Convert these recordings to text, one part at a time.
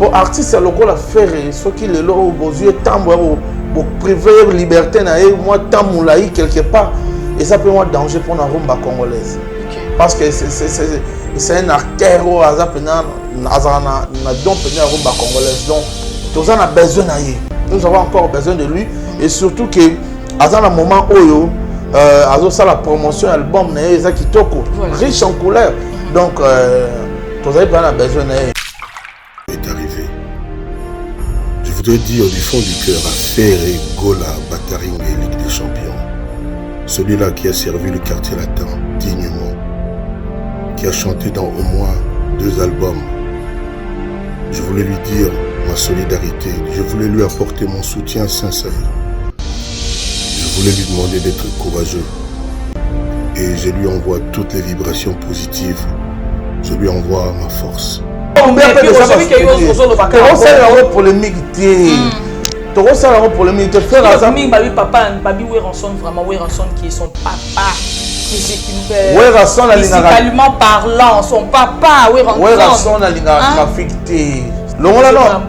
Pour artiste lokola faire ce qui le lo besoin tambo pour priver liberté na e moi tamulaï quelque part et ça peut moi danger pour la rumba congolaise. Parce que c'est un acteur au hasard na donc la rumba congolaise. Donc tous on a besoin na ye. Nous avons encore besoin de lui et surtout que à un moment où ça la promotion album na eza kitoko riche en couleurs. Donc tous avez pas besoin na ye. Je voudrais dire du fond du cœur à Ferré, Gola, Bataring et Ligue des Champions. Celui-là qui a servi le quartier latin dignement, qui a chanté dans au moins 2 albums. Je voulais lui dire ma solidarité, je voulais lui apporter mon soutien sincère. Je voulais lui demander d'être courageux. Et je lui envoie toutes les vibrations positives. Je lui envoie ma force. Polémique papa babi Weranson vraiment Weranson qui est son papa musicalement parlant son papa Weranson a trafic longola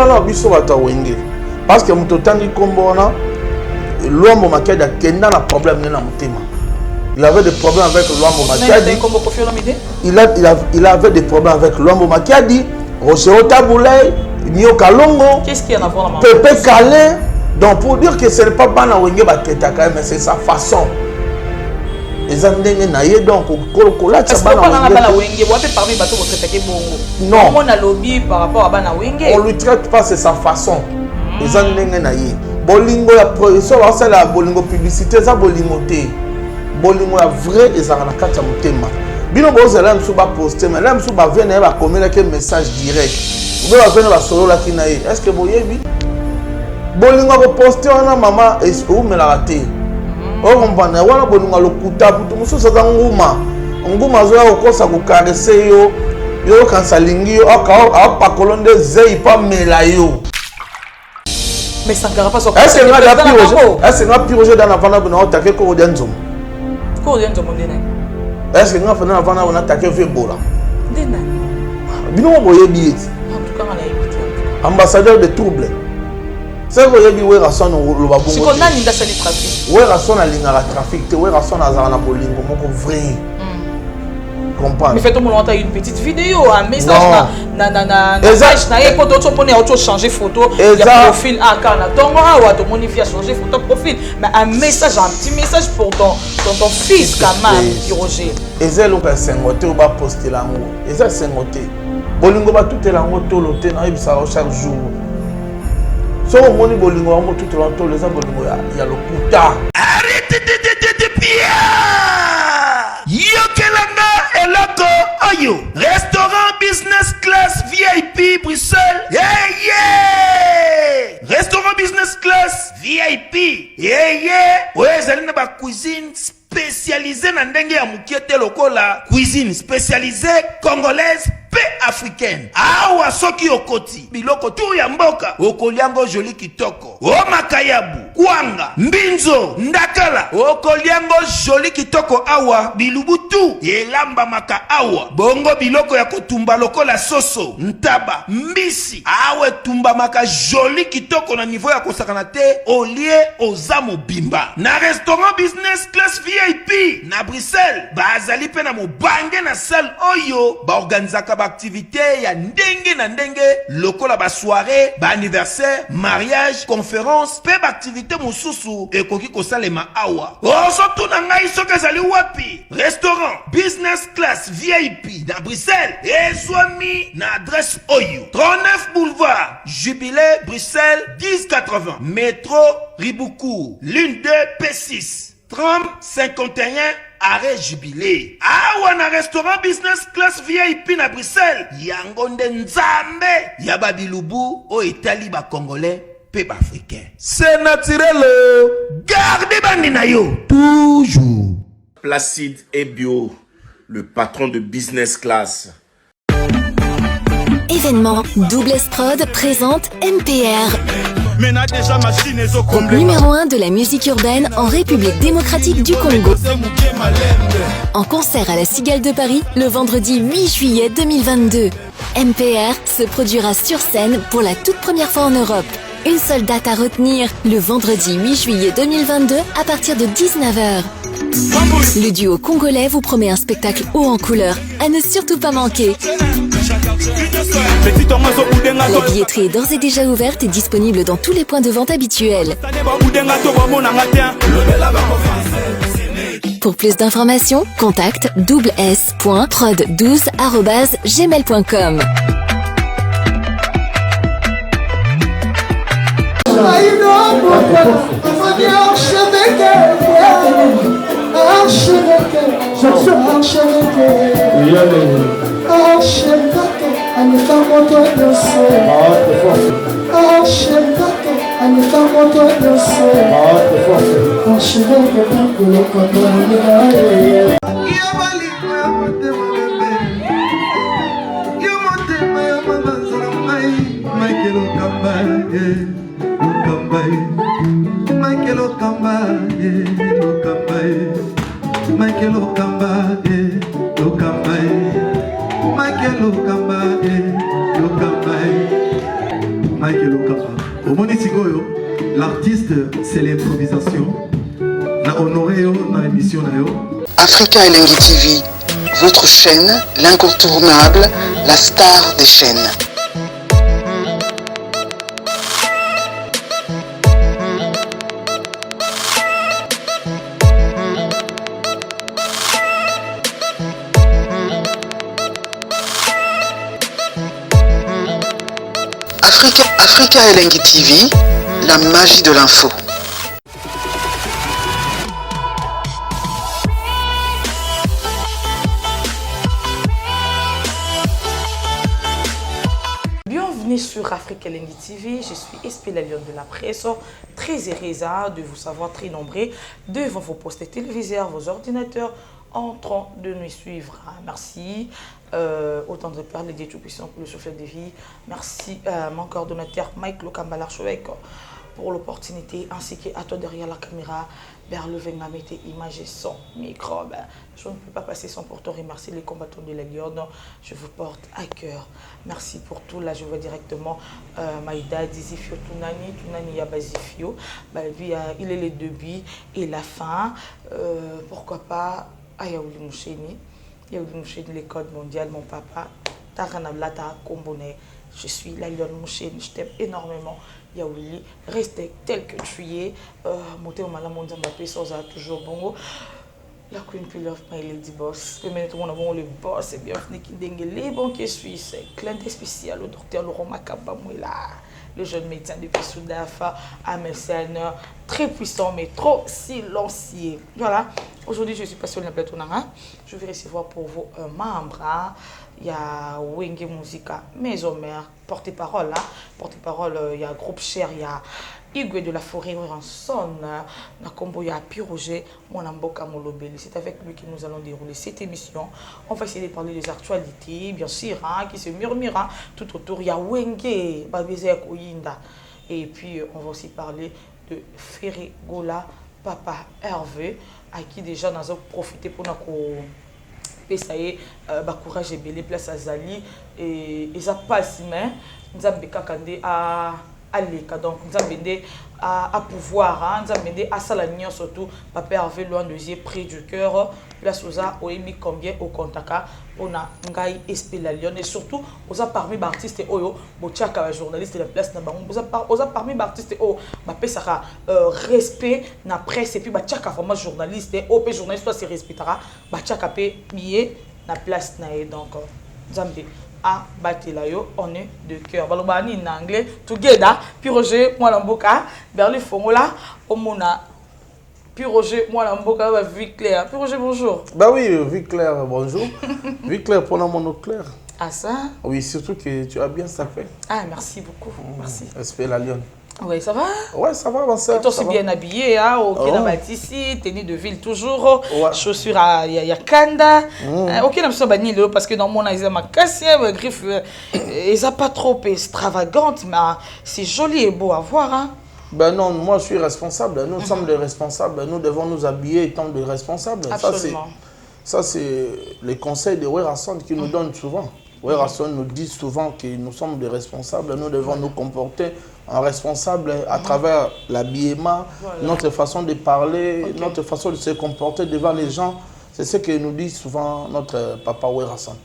non biso bato wenge parce que muto tangi kombona Luambo Makiadi a kenda na problème na mutema. Il avait des problèmes avec Luambo Makiadi. Il avait des problèmes avec Luambo Makiadi, Rochero Taboulay, Nio Kalongo. Qu'est-ce qu'il y a à voir là? Pepe Calais. Donc pour dire que ce n'est pas Bana Wenge Baketa quand même, mais c'est sa façon. Les Andengé naïe donc Kolokola Tchabana Wenge. Non. On a lobby par rapport à Bana Wenge. On lui traite pas, c'est sa façon. Les Andengé naïe. Bolingo la production, c'est la bolingo publicité, ça bolingo té. Bolingo la vraie et ça na kata mutema. Bino bozo la msuba poster, mais la msuba vient ba communiquer message direct. Vous va venir la solo la kinaï. Est-ce que vous yebi? Bolingo ko poster na mama est où me la raté. O kompana wana bolingo lokuta butu muso sa nguma. Nguma zo ya kosa ko caresser yo. Yo kansa lingi yo aka pa kolonde zei pa melayo. Mais ça ne pas son est-ce que nous avons pirogé dans la vana pour nous attaquer Korodenzom? Est-ce que nous avons fait dans la vana pour nous attaquer Vebola? Nous avons envoyé billet. Ambassadeur de trouble. C'est que vous avez dit où est Rasson au Babou? Si on a une trafic. Où est Rasson à l'ingara trafic? Où est Rasson à Zana Bolingo? Mon vrai. Mais faites une petite vidéo, un message na changer photo profil changer photo profil mais un message un petit message pour ton fils quand même Roger et c'est le cas sengoté ou ba poster lango et ça sengoté bolingo ba tout lango toloté na ibisa chaque jour so moni bolingo mo tout lango les bolingo ya le puta arrête de pia yokelanga eloko oyo restaurant business class VIP Bruxelles restaurant business class VIP ezali na ba cuisine spécialisée na ndenge ya mukiete lokola cuisine spécialisée congolaise pe africaine awa soki okoti biloko tu ya mboka okoliango joli kitoko o makayabu kwanga mbinzo ndakala okoliango joli kitoko awa bilubutu elamba maka awa bongo biloko ya kotumba lokola soso ntaba mbisi awe tumba maka joli kitoko na niveau ya kosakana te olie ozamo bimba na restaurant business class VIP na Bruxelles bazali pe na mobange na salle oyo ba organizaka activité ya ndenge na ndenge lokola ba soirée ba anniversaire mariage conférence pe ba activité mosusu ekoki kosalema awa osoto na ngai soka zali wapi restaurant business class VIP na Bruxelles ezwami na adresse oyo 39 boulevard Jubilé Bruxelles 1080 métro Riboucourt l'une 2 P6 30 51 arrêt Jubilé. Awa na restaurant business class VIP na Bruxelles. Yango nde nzambe ya babilubu o Italie ba congolais pe ba africain. C'est naturel. Gardez bandi na yo toujours. Placide et Bio, le patron de business class. Événement Double Estrade présente MPR. Groupe numéro 1 de la musique urbaine en République démocratique du Congo. En concert à la Cigale de Paris le vendredi 8 juillet 2022. MPR se produira sur scène pour la toute première fois en Europe. Une seule date à retenir, le vendredi 8 juillet 2022 à partir de 19h. Le duo congolais vous promet un spectacle haut en couleur à ne surtout pas manquer. La billetterie est d'ores et déjà ouverte et disponible dans tous les points de vente habituels. Pour plus d'informations, contacte s.prod12@gmail.com. L'artiste, c'est l'improvisation. Na honoré dans l'émission. Africa Elengi TV, votre chaîne, l'incontournable, la star des chaînes. Africa Elengi TV, la magie de l'info. Bienvenue sur Africa Elengi TV, je suis Espé la Lionne de la presse, très heureuse de vous savoir très nombreux devant vos postes téléviseurs, vos ordinateurs, en train de nous suivre. Merci. Autant de parler des tout-puissants pour le souffle de vie. Merci à mon coordonnateur Mike Lokamba l'archevêque pour l'opportunité, ainsi qu'à toi derrière la caméra, vers le Vengamete, image et son micro. Je ne peux pas passer sans pour te remercier les combattants de la Lyon. Je vous porte à cœur. Merci pour tout. Là, je vois directement Maïda, Dizifio, Tunani Yabazifio. Il est les début et la fin. Pourquoi pas Ayaouli Moucheni. Yaouli Moucheni, les codes mondiales, mon papa. Taranabla, Kombone. Je suis la Lyon Moucheni. Je t'aime énormément. Yaouli, restez tel que tu es. Monter au Malamonda Mbappé, ça toujours bon. La Queen Pilaf, my lady boss. Le maintenant, on a le boss. Et bienvenue qui dengue les banquiers suisses. Clin d'œil spécial au docteur Laurent Makabamouela. Le jeune médecin depuis Soudafa, un médecin très puissant mais trop silencieux. Voilà, aujourd'hui je suis passée sur le plateau. Je vais recevoir pour vous un membre. Il y a Wenge Musica, Maison Mère, porte-parole. Porte-parole, il y a Groupe Cher, il y a Igwe de la Forêt Ranson, Nakombo, il y a Piroger, Mwanamboka Molobeli. C'est avec lui que nous allons dérouler cette émission. On va essayer de parler des actualités, bien sûr, qui se murmurent tout autour. Il y a Wenge, Babézé Koyinda. Et puis, on va aussi parler de Ferré Gola, Papa Hervé, à qui déjà nous avons profité pour nous. Et ça y est, courage et belé place à Zali et ça passe mais nous avons kakandé à l'école donc nous avons à pouvoir nous avons à Salagnon surtout papa Hervé loin de près du cœur place aux a oemi combien au contaka on a ngai espé la Lyon et surtout aux a parmi artistes oyo bochaka journaliste de la place na bango aux a parmi artistes o ba ça respect na presse et puis bachaka vraiment journaliste op journaliste soit se respectera bachaka pe billet na place na et donc Zambie à Batelayo, on est de cœur. Balobani en anglais, together, puis Roger, moi l'amboka, Berli Fongola, Omona, puis Roger, moi l'amboka, Vie Claire. Puis Roger, bonjour. Bah oui, Vie Claire, bonjour. Vie Claire, pour mon nom clair. Ah ça? Oui, surtout que tu as bien sapé. Ah, merci beaucoup, merci. Respect la Lyon. Oui, ça va? Ouais, ça va, ma soeur. Tu es aussi bien habillé, hein, au Kénabatisi, tenue de ville toujours, chaussures à Yakanda. Ok, parce que dans mon avis, ma cassière, griffe, ils sont pas trop extravagantes, mais c'est joli et beau à voir. Hein. Ben non, moi je suis responsable. Nous sommes des responsables. Nous devons nous habiller étant des responsables. Absolument. Ça, c'est les conseils de Werasson qui nous donnent souvent. Werrason nous dit souvent que nous sommes des responsables, nous devons nous comporter en responsable à travers l'habillement, notre façon de parler, notre façon de se comporter devant les gens. C'est ce que nous dit souvent notre papa Werrason.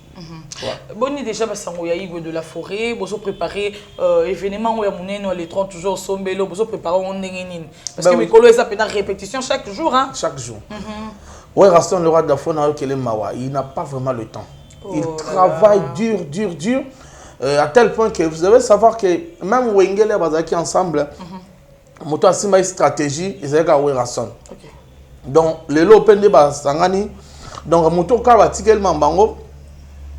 Bon, déjà, il y a de la forêt, vous préparez événement où il y a les 30 jours sombelo, vous préparez on parce que mes collègues ça une répétition chaque jour hein. Chaque jour. Werrason, le roi d'Afona Mawa, il n'a pas vraiment le temps. Il travaille dur. À tel point que vous devez savoir que même Wengele Bazaki ensemble, moto asima une stratégie, ils ont Werrason. Donc les lopen de Basangani, donc moto Kabatikele Mambango,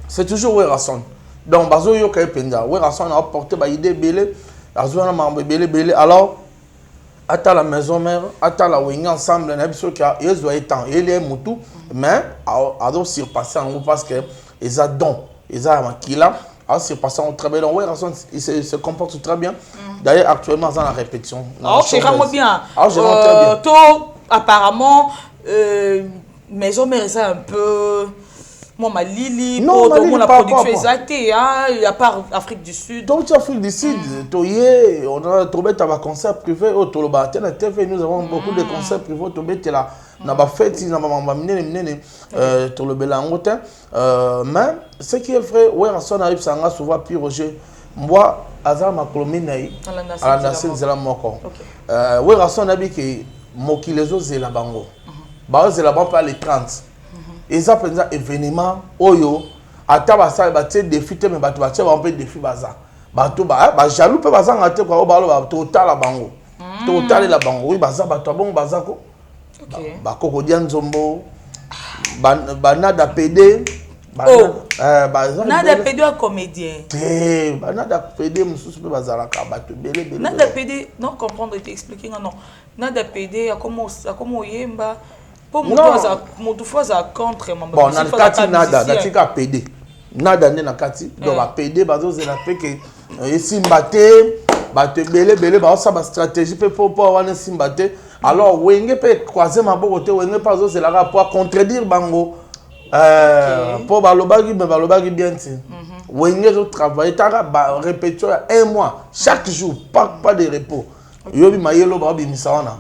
c'est toujours Werrason. Donc bazo yo kay penda, Werrason a apporté ba idée belé, azo na mambe belé. Alors à la maison mère, à la Wenge ensemble, na biso ka ils doit être il est moto, mais a do surpasser en parce que ils a don, ils a makila. C'est passé très bien. Donc, Werrason, il se comporte très bien. D'ailleurs, actuellement, dans la répétition. C'est vraiment bien. Apparemment, maison mère, c'est un peu. Moi, ma Lili, pour la production exacte, il y a pas Afrique du Sud. Donc, Afrique du Sud, on a trouvé un concert privé au Tolobaté, la TV, nous avons beaucoup de concerts privés au Tolobaté là. On a fait, on a tout le Bélangotin. Mais ce qui est vrai, Werrason arrive à souvent puis Roger. Moi, Azar Makolomine, à la nation de la Moko. Werrason a dit que Mokilezo Zela Bango. Bao Zela Bango par les 30. Et ça, c'est un événement, Oyo, à Tabassa, il défi, mais il y a un défi Baza. Jaloux peut Baza, il y a un total la Bango. Total la Bango. Oui, Baza, bon Baza. Bakoko Dianzombo, Banada PD. Nada PD un comédien. Banada PD, monsieur peut Baza Nada PD, non comprendre et t'expliquer non. Nada PD, comment yemba. Pour mon fois ça contre mon. Bon, na kati nada, datika PD. Nada ne na kati, donc la PD bazo zela pe que esimbate, bato belé ba ça ba stratégie pour avoir une simbate. Alors Wenge peut croiser ma bokote, Wenge pas zo zela pour contredire bango. Pour balobagi mais balobagi bien ti. Wenge zo travailler ta répétition 1 mois chaque jour, pas de repos. Yobi mayelo ba bimisana.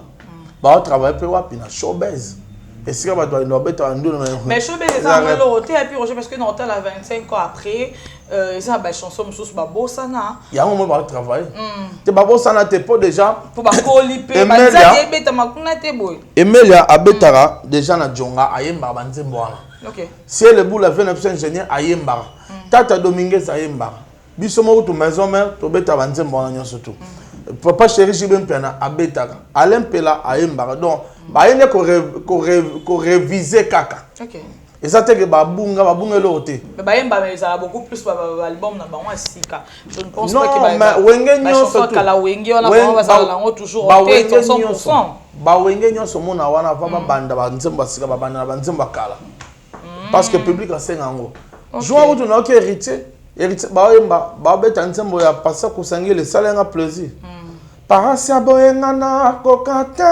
Ba travailler pe wapi na showbiz. Et si on va doit mais showbiz c'est un l'autre et puis Roger parce que dans hôtel à 25 ans après ça ba chanson sous ba bossana. Il y a un moment va travailler. Tu ba bossana te pas déjà pour ba coliper ba za ebeta makuna te boy. Emelia abetara déjà na jonga ayemba banzembo wana. OK. Si elle boule la 29e ingénieur ayemba. Tata Dominguez ayemba. Biso mo to maison mère to beta banzembo wana nyonso tout. Papa chéri Jibem Pena abetara. Alain Pela ayemba. Donc ba yene ko réviser kaka. OK. Et ça te que babunga l'autre. Mais bayemba mais ça a beaucoup plus album na bango sika. Je ne pense pas que mais wenge nyonso to kala wenge wana ba ça lango toujours au tête 100%. Ba wenge nyonso mona wana va banda ba nzemba sika ba banda ba nzemba kala. Parce que le public a 5 ans. Joie où tu n'as que héritier ba yemba ba beta nzembo ya passa ko sangi le salenga plaisir. Parasia boyenga na kokate.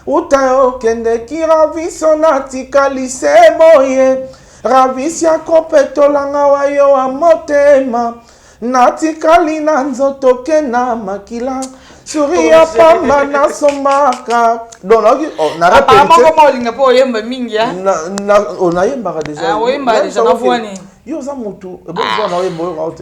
Utayo kende ki raviso natika liseboye ravisia kopeto langa wayo wa motema natika lina nzoto kena makila suria pamba na somaka donc na rappelle comment linga po yemba mingi na on a yemba déjà ah oui mba déjà na voani yo za mutu e bon na yemba yo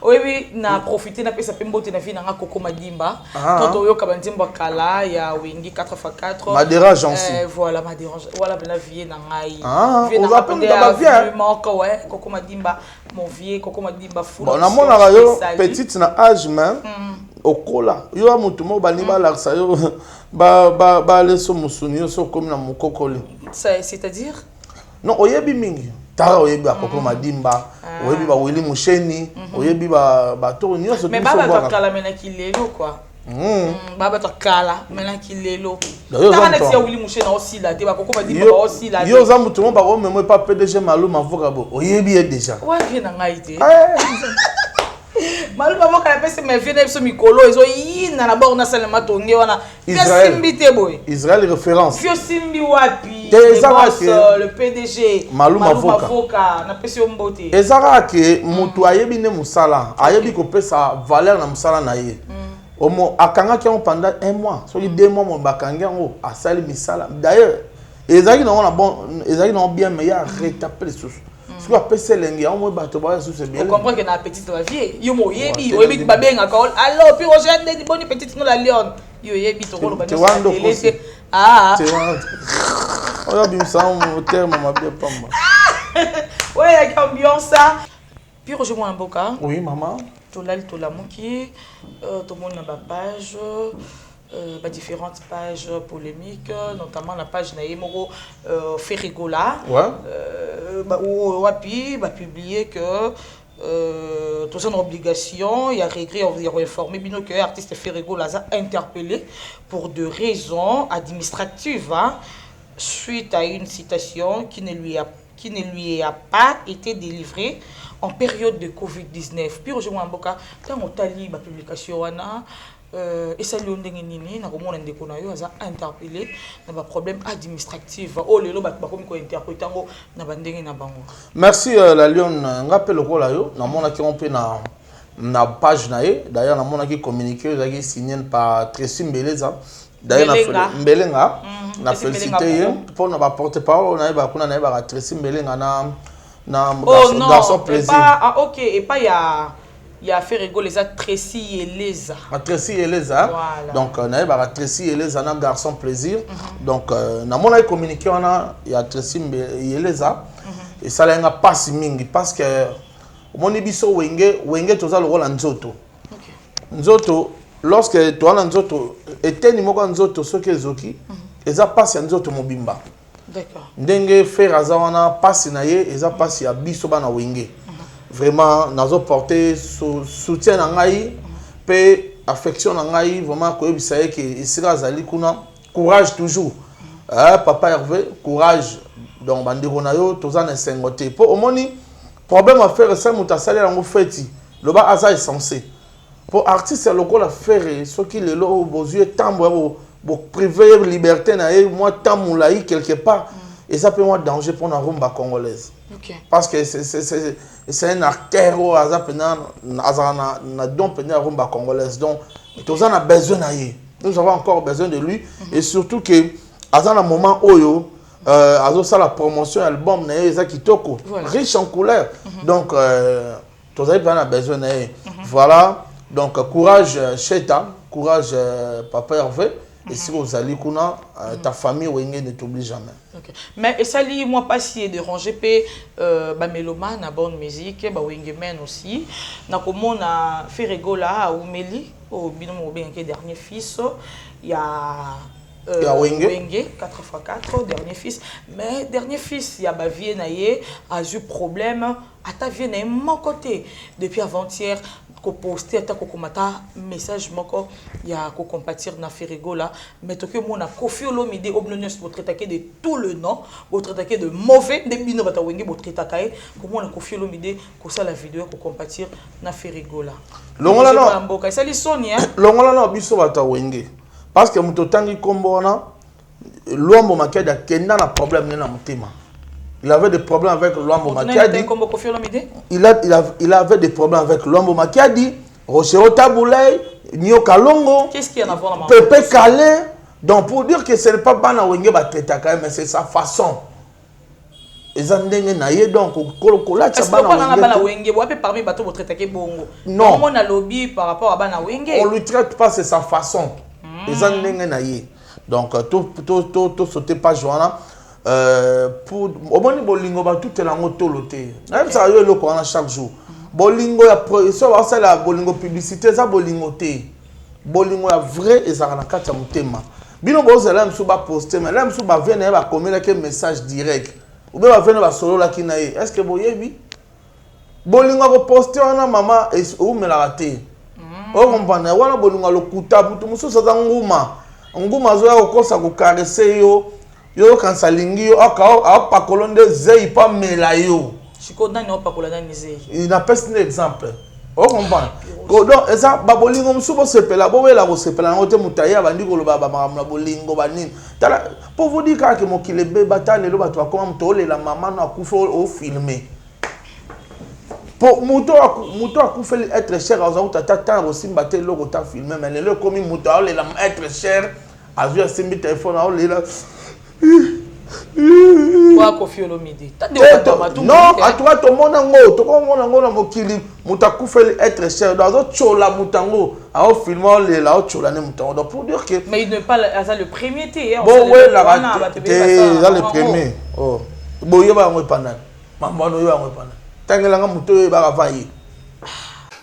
oui, na profité na pesa pembote na vie na Coco Madimba. Quand on yo kabanzimba kala ya wingi 4x4. Ma dérange aussi. Voilà ma dérange. Voilà la vie na ngai. On va prendre ta vie. Ouais, Coco Madimba, mon vieux Coco Madimba fou. Bon, na mona yo petite na âge même. Okola. Yo amutu mo baniba la sa yo ba leso musuni yo so comme na mukokoli. C'est-à-dire? Non, oyebi mingi. Tara oyebi Coco Madimba, oyebi ba Willy Musheni, oyebi ba to nyonso. Mais baba to kala mena kilelo quoi. Baba to kala mena kilelo. Tara na tia Willy Musheni aussi là, te ba Coco Madimba aussi là. Yo za mutu mo ba o memo pa PDG Malou mavoka bo. Oyebi déjà. Ouais, viens na ngai te. Malou ba moka pese me viens so mikolo ezo yina na bord na salema tonge wana. Israël référence. Fio simbi wapi. Papi, le PDG, Malou Mavoka. Na pesi ombote. Ezara ke mutu ayebi ne musala, ayebi ko pesa valeur na musala na ye. Omo akanga ki on pendant 1 mois, so 2 mois mon bakanga ngo asali misala. D'ailleurs, ezaki na bon, ezaki na bien meilleur retaper les sources. Ce qu'on appelle c'est l'engue, on va te voir sous ce bien. On comprend que na petite la vie, yo mo yebi, yo yebi babenga ko. Alors puis Roger de bonne petite no la lion. Yo yebi to ko lo ba télé. Ah. On a bien ça au terme m'a bien pas moi. Ouais, avec ambiance ça. Puis Roger moi un boka. Oui, maman. Tolal tolamuki, tout le monde na page. Différentes pages polémiques, notamment la page Naïmoro Ferrigola, où Wapi va publier que tout ça une obligation, il y a regret, on va informer bien que l'artiste Ferrigola a interpellé pour des raisons administratives suite à une citation qui ne lui a pas été délivrée en période de Covid-19. Puis aujourd'hui, quand on a lu la publication, et ça lui a nini na komona ndeko na yo aza interpellé na ba problème administratif o lelo ba komi ko interpréter ngo na bandenge na bango. Merci la Lion ngapelo ko la yo na mona ki on pe na page na ye d'ailleurs na mona ki communiqué zaki signé par Tracy Mbeleza d'ailleurs na Mbelenga na félicité pour na ba porte-parole na ba kuna na ba Tracy Mbelenga na garçon plaisir. Ah OK et pas il y a fait rigoler les Tracy et Leza. Tracy et Leza. Voilà. Donc na ba Tracy et Leza na garçon plaisir. Donc na mona communiqué il y a Tracy et Leza et ça la nga passe mingi parce que moni biso wenge toza le rôle nzoto. OK. Nzoto lorsque toi na nzoto eteni moko nzoto soki ezoki eza passe nzoto mobimba. D'accord. Ndenge faire azawana passe na ye eza passe ya biso bana wenge. Vraiment nazo porter soutien na ngai pe affection na ngai vraiment ko yebisa ye ke isira zali kuna courage toujours. Papa Hervé courage donc bandeko na yo toza na sengote po omoni problème à faire ça mutasali yango feti loba aza essentiel pour artiste lokola faire ce qui le lo bozué tambo bo privé liberté na ye moi tamulaï quelque part et ça peut moi danger pour la rumba congolaise. Okay. Parce que c'est un acteur au hasard na don la rumba congolaise donc tous on a besoin d'ailleurs. Nous avons encore besoin de lui et surtout que à un moment où azo ça la promotion album na eza kitoko riche en couleurs donc tous on a besoin d'ailleurs. Voilà donc courage Cheta, courage Papa Hervé. Et si vous allez kuna ta famille wenge ne t'oublie jamais. Okay. Mais et ça li moi pas si déranger pe ba mélomane na bonne musique ba wenge men aussi na comment na fait rigola ou Meli au binom bien que dernier fils il y a Wenge 4x4 dernier fils mais dernier fils il y a ba vie na ye a eu problème à ta vie na mon côté depuis avant-hier ko poster ta ko komata message moko ya ko compatir na Ferrigola mais to que mona Koffi Olomide oblonius pour traiter de tout le nom pour traiter de mauvais de bino bata wenge pour traiter comment na Koffi Olomide ko ça la vidéo ko compatir na Ferrigola longola no mboka ça li soni hein longola no biso bata wenge parce que muto tangi kombona Luambo Makiadi akenda na problème na motema. Il avait des problèmes avec Luambo Makiadi. Il avait des problèmes avec Luambo Makiadi, Rochero Taboulay, Nio Kalongo. Qu'est-ce qu'il y a à voir Pepe Calais. Donc pour dire que ce n'est pas Bana Wenge Bateta quand même, mais c'est sa façon. Et ça ndenge na ye donc kolokola tsa Bana Wenge. Vous avez parmi bateau votre traiter bongo. Non. On a lobby par rapport à Bana Wenge. On lui traite pas, c'est sa façon. Et ça ndenge na ye. Donc tout sauter pas Joana. Pour au moins bolingo ba tout la moto loté même ça yo le quoi chaque jour bolingo ya so ça la bolingo publicité ça bolingo té bolingo ya vrai et ça na kata mutema bino boza la msu ba poster mais la msu ba venir ba communiquer que message direct ou bien ba venir ba solo la kina est-ce que boyebi bolingo ko poster na mama ou me la raté o comprendre wana bolingo lokuta butu musu ça nguma zo ya kokosa ko caresser yo quand ça lingi yo aka pa kolonde zei pa mela yo chiko nani o pa kolonde zei il n'a pas un exemple On comprend. Donc, et ça, babolingo msubo sepela, bowela ko sepela ngote mutaya bandi ko loba ba makamla bolingo banini. Tala pour vous dire que mo kilebe batale lo batwa ko mtole la maman na kufa au filmer. Pour muto akufa être cher à za tata aussi mbaté lo ko ta filmer mais le comme muto le la être cher a vu simbi téléphone a le la non, à toi, ton mon ango, na mokili, mutakufeli être cher. Dans un chola mutango, à au film, les là, au chola ne mutango. Donc pour dire que. Mais il ne parle à le premier thé. Bon, ouais, la raté, là le premier. Oh, bon, il va en reprendre. Maman, il va en reprendre. Tant que l'anga muto, il va ravailler.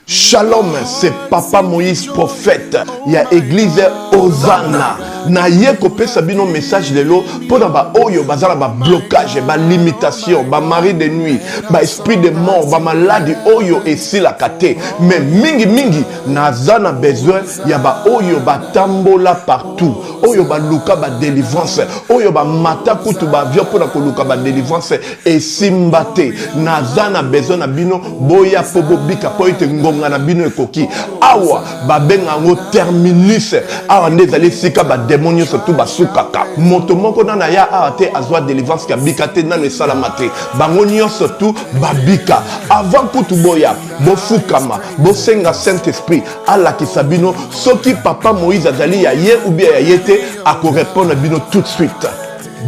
Shalom, c'est Papa Moïse prophète. Il y a église Hosanna. Na ye kopé sabino message de l'eau pour ba oyo bazala ba blocage, ba limitation, ba mari de nuit, ba esprit de mort, ba maladie oyo et si la kate. Mais mingi nazana besoin ya ba oyo ba tambola partout. Oyo ba luka ba délivrance, oyo ba mata kutu ba vio pour na ko luka ba délivrance et simbate. Nazana besoin na bino boya pobo bika po ite ngonga na bino ekoki. Awa ba benga ngo terminus. Awa ndezali sika ba démonios surtout basukaka moto moko na ya ate azwa délivrance ka bikate na le salamate bangonio surtout babika avant kutu boya bofukama bosenga Saint Esprit ala kisabino soki Papa Moïse azali ya ye ou bien ya yete ako répondre bino tout de suite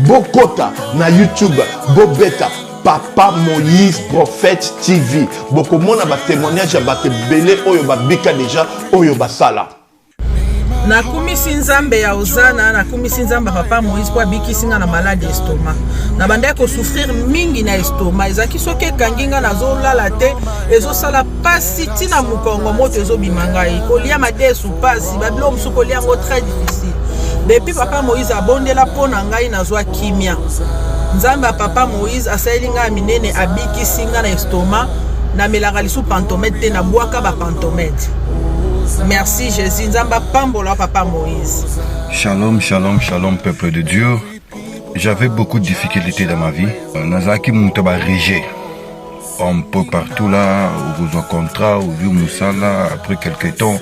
bokota na YouTube bobeta Papa Moïse prophète TV boko mona ba témoignage ba belé oyo babika déjà oyo basala. Nakumisi nzambe ya Hosanna, nakumisi nzambe Papa Moïse kwa bikisinga na maladie estomac. Na banda ko souffrir mingi na estomac. Ezaki soke kanginga nazo lala te, ezo sala pasi tina mukongo moto ezo bimangai. Kolia mate sou pasi, bablo msu kolia ngo très difficile. Depuis Papa Moïse abondela pona ngai nazo kimia. Nzambe Papa Moïse asalinga minene abikisinga na estomac, na melaka lisu pantomètre te na bwaka ba pantomètre. Merci Jésus, Nzamba Pambola Papa Moïse. Shalom, shalom, shalom peuple de Dieu. J'avais beaucoup de difficultés dans ma vie. Nazaki Moutaba Régé. Un peu partout là, où vous en contrat, où vous Moussala, après quelques temps,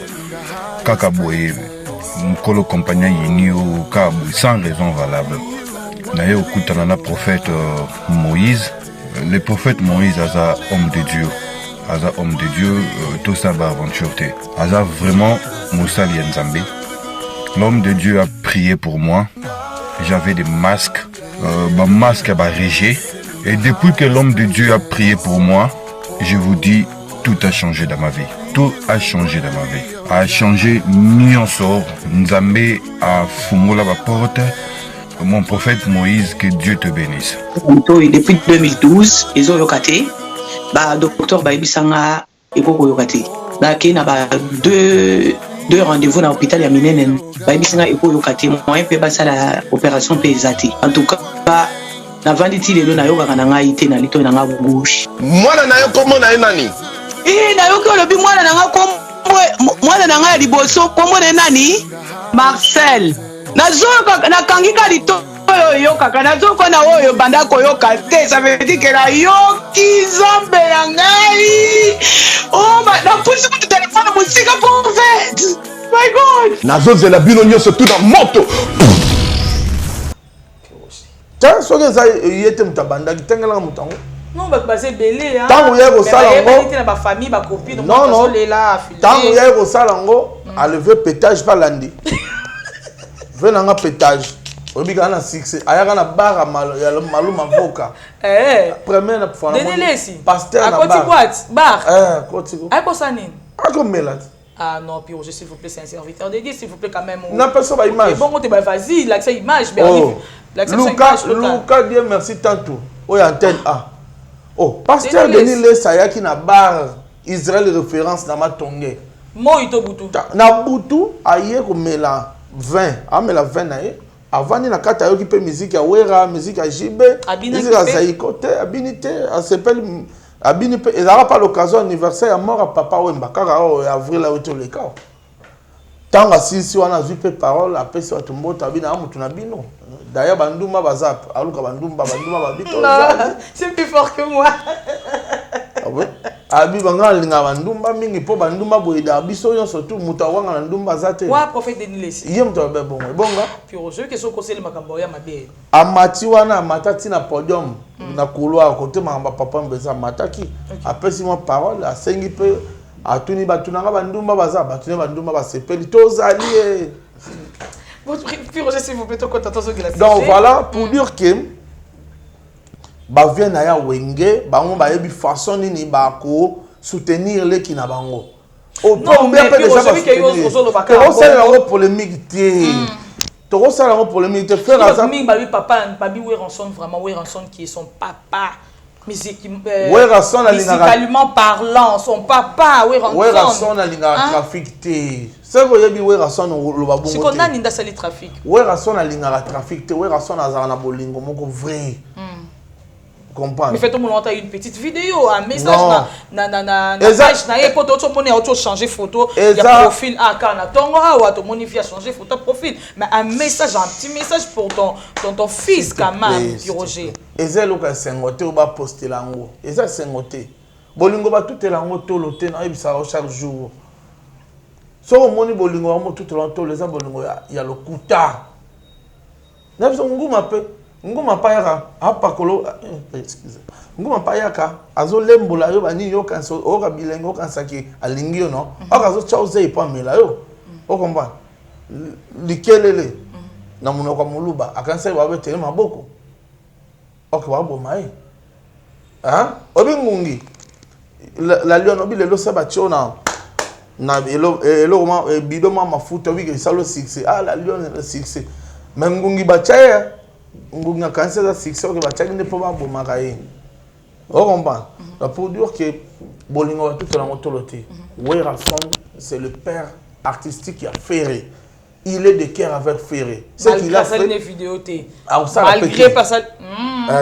Kakaboye, Mkolo compagnon Yinio, Kabou, sans raison valable. Naye au Koutanana prophète Moïse. Le prophète Moïse est un homme de Dieu. Aza homme de Dieu, tout ça va aventure. Aza vraiment Moussa Lienzambe. L'homme de Dieu a prié pour moi. J'avais des masques, masque à régé. Et depuis que l'homme de Dieu a prié pour moi, je vous dis, tout a changé dans ma vie. Tout a changé dans ma vie. A changé Nyonsor. Nzambe a fumula la porte. Mon prophète Moïse, que Dieu te bénisse. Depuis 2012, ils ont locaté. Bah docteur Baibisanga ekoko yokati ba kina ba deux rendez-vous dans l'hôpital ya minene Baibisanga ekoko yokati moyen pe basala opération pesati en tout cas ba na vanditi lelo na yoka na ngai te na lito na nga gauche mwana na yo komo na nani na yo ko lobi mwana na nga komo mwana na nga liboso komo na nani Marcel nazo na kangika lito yo kaka nazo ko na oyo banda ko yo kate ça veut dire que la yo ki zombe ya ngai oh na pusi ku téléphone musika prophète my god nazo zela bino nyo surtout dans moto tiens so que ça yete mutabanda kitengela mutango non ba c'est belé hein tango ya ko sala ngo na ba famille ba copine non non tango ya ko sala ngo a lever pétage pas landi venanga pétage obika na succès ayaka na bara maluma voka premier na fona pasteur na bar boîte bar kotiko ayako sanine ako melat ah non puis s'il vous plaît c'est un serviteur de Dieu s'il vous plaît quand même na personne ba image bon on te vas-y l'accès image mais Lucas Dieu merci tantôt oya antenne A oh pasteur Denis Lesa yaki na bar Israël référence na matonge mo ito butu na butu aye ko mela 20 amela 20 na ye avant na kata yo ki pe musique ya Wera musique ya JB musique ya Zaïkote abinité a s'appelle abinité et ça pas l'occasion anniversaire ya mort à papa Wemba kaka avril la auto le cas tanga si on a vu pe parole après ça tout mbota bina mutu na bino d'ailleurs banduma bazap aluka bandumba babito c'est plus fort que moi Abi banga linga bandumba mingi po bandumba boyeda biso yo surtout mutawanga na ndumba zate. Wa prophète Denis Lessi. Yem to be bongo. Bonga. Puis aujourd'hui que son conseil makambo ya mabe. Amati wana matati na podium na couloir côté mamba papa mbeza mataki. Apesi mo parole asengi pe atuni batunanga bandumba baza batuni bandumba basepeli tozali e. Puis Roger s'il vous plaît to content so que la. Donc voilà pour dire que ba vient na ya wenge bango ba yebi façon nini ba ko soutenir les qui na bango. Non mais puis aujourd'hui que yo zo lo bakala. On sait la polémique té. To ça la polémique té faire ça. Mingi ba papa babi Weranson vraiment Weranson qui est son papa. Musicalement parlant, son papa Weranson a linga trafic té. C'est que yebi Weranson lo ba bongo. C'est qu'on a ninda sali trafic. Weranson a linga trafic té. Weranson a za na bolingo moko vrai. Comprendre. Mais fait tout le monde a une petite vidéo, un message na page na pour tout le monde a changer photo, il y a profil à kana tongo a tout monde vient changer photo profil, mais un message, un petit message pour ton fils quand même, Roger. Ezelo ka sengote ou ba poster lango. Eza sengote. Bolingo ba tout lango tolote na ebisa chaque jour. So moni bolingo mo tout lango les bolingo ya lokuta. Na biso nguma pe nguma payaka apakolo excuse nguma payaka azolembola yo bani yo kanso oka bilengo kansaki alingi yo no akazo chauze ipamela yo o comprendre likelele na munoko muluba akansa ba betele maboko ok wa bomai obingungi la lion obile lo sabatio na elo ma bidoma mafuta wiki salo 6 la lion le 6 mengungi bachaya ngunga kansa za 6 ok bachaki ne poma bomaka ye o comprendre pour dire que bolingo tout la motoloté Weranson c'est le père artistique qui a Ferré. Il est de cœur avec Ferré. C'est qu'il a fait une vidéo malgré pas ça.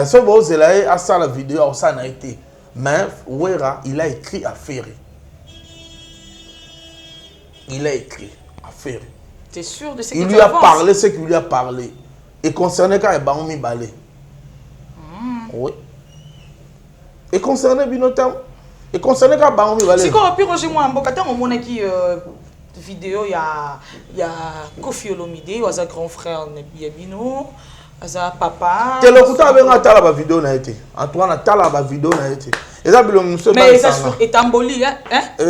Ce beau c'est là à ça la vidéo ça n'a été. Mais Wera il a écrit à Ferré. Il a écrit à Ferré. T'es sûr de ce que tu Il lui a parlé ce qu'il lui a parlé. Et concerné quand il a mis balé. Oui. Et concerné Binotam. Et concerné quand il a mis balé. C'est quoi puis Roger moi en Bokata on montre qui vidéo il y a Kofi Olomide, il y a grand frère Nebino, il y a papa. Tu le couteau avec un tala ba vidéo na été. Antoine tala ba vidéo na été. Et ça bilong monsieur mais ça sur Etamboli hein.